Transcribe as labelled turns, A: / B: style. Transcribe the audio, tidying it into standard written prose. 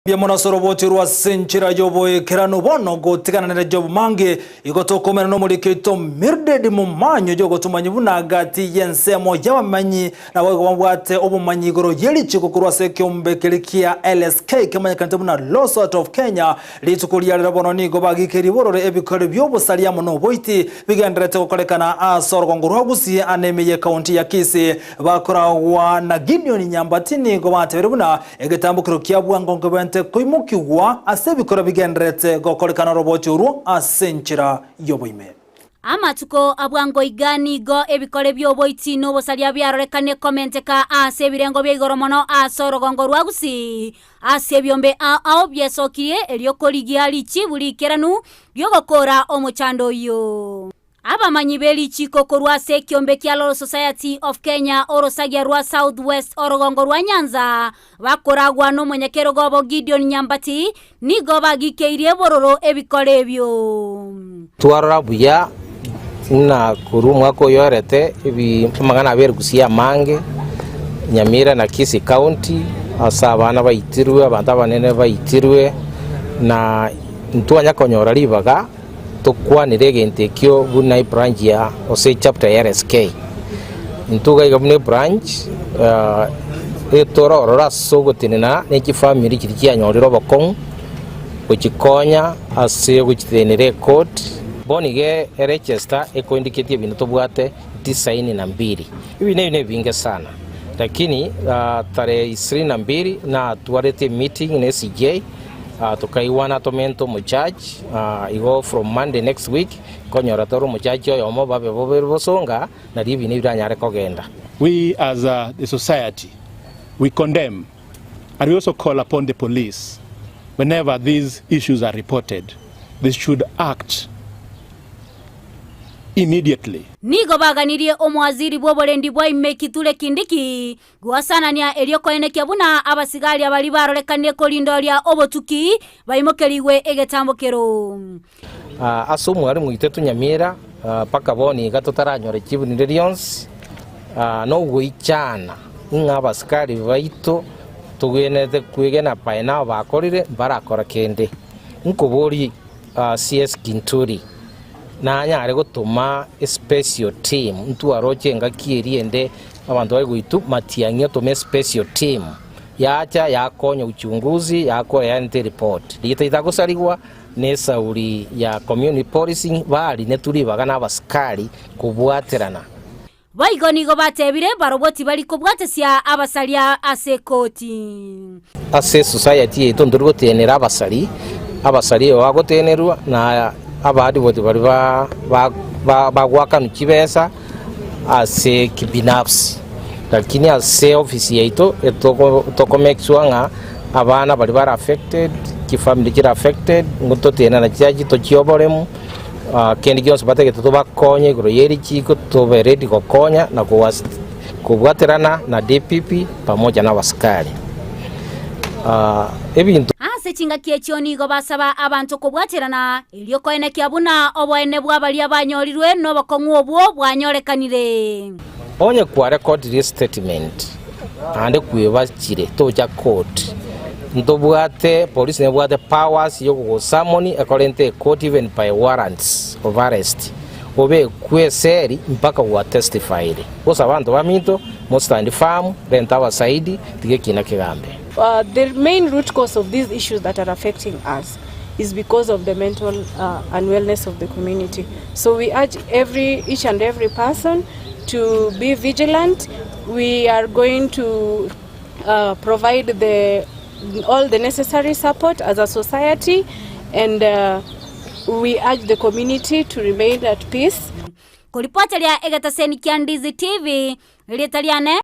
A: Byamonasoro rwa senchira jobo kerano bono gotigana na jobo mange igotokomera no muri kito mirded mu manyo jogo tumanyi bunagati yensemo y'abamanyi na wabwate obumanyi igoro yelichiko kurwa sekyombe kelikia LSK kemanya kantabuna Law Society of Kenya litukulia rabono nigo bagikeri borore ebikore byobusaliya muno boiti bigendrete kokolekana asoro ngoro Gusii anemeye county ya Kisii bakorawa na Gideon Nyambatini go bateberuna egetambukiro kyabwango kuimukiwa asebikora bigendrete gokolekana robochuru asenchira yoboime
B: amatuko abwango igani go ebikore byoboiti no bosalia byarorekane komenteka asebirengo byigoro mono asorogongo rwa Gusii asebyombe ao byesokiye eliokoligia lichi buli keranu byogokora omuchando yo abamanyi belichiko korwa sekyombe kya Law Society of Kenya orosagia rwa Southwest orogongo rwa Nyanza bakoragwa no munyekero gobo Gideon Nyambati nigo bagikeirie bororo ebikore byo
C: twarora buya na kuru mwako yorete ibi magana abere Gusii mange Nyamira na Kisii County asa abana bayitirwe abantu abanene bayitirwe na ntwanya konyora libaga tukwanire gentekyo bunai branch ya ose chapter ya LSK ntuga igabune branch etoro rora sogotinena neki family kiriki anyoriro bakon ukikonya ase gukitenere code bonige register eko indicate ibintu tobwate 92 ibi ne binge sana lakini tarehe 22 na tuarete meeting na CJ tukaiwana tomento mujudge igo from Monday next week konyora toro mujudge yomo babe bosonga na ribi ni biranyare kogenda.
D: We as the society, we condemn and we also call upon the police whenever these issues are reported, they should act immediately.
B: Nigo baganirie omwaziri bwobolendi bwa imekitule kindiki gwasanania eliokoeneke buna abasigali abali barorekane kolindoria obotuki bayimokeliwe egetambokero
C: asumu ari muitetu Nyamira paka boni gatotaranyore kibunirelions no guichana abasigali baito tugenete kwigena paena bakorire barakora kende nkobori CS Kinturi na nyare gutuma special team ntu arojenga kieriende abantu bari guitu matiangyo tome special team yacha yakonya uchunguzi yako yaante report litaita gusarigwa ne sauri ya community policing bali neturi bagana abasikali kubwaterana
B: baigonigo batebire baroboti bali kubwatesia abasalia asekoti
C: ase society etondurgo tenera abasali wagotenerwa na abadi bote bari bagwaka nukibesa ase kibinafsi lakini ase ofisi yeito toko make sure nga abana bari bara affected kifamily kira affected ngoto tena na chaji to chioboremu kendi gyose bateke tubakonye gro yeri chiko to be ready kokonya na kubwaterana na DPP pamoja na waskari ebintu
B: sechinga kiechoni go basaba abantu kubwaterana eliokoene kyabuna obwene bwabali abanyorirwe no bakongu obwo bwanyorekanire
C: onye kwa record statement ande kwebakire toja court ndobwate police ne bwate powers yo go summon according court even by warrants of arrest obe kweseri mpaka wa testified bosa abantu baminto mo stand firm renta wasaidi tigekina kigambe.
E: The main root cause of these issues that are affecting us is because of the mental unwellness of the community. So we urge each and every person to be vigilant. We are going to provide all the necessary support as a society, and we urge the community to remain at peace.
B: Kuripoti ya Ndizi TV,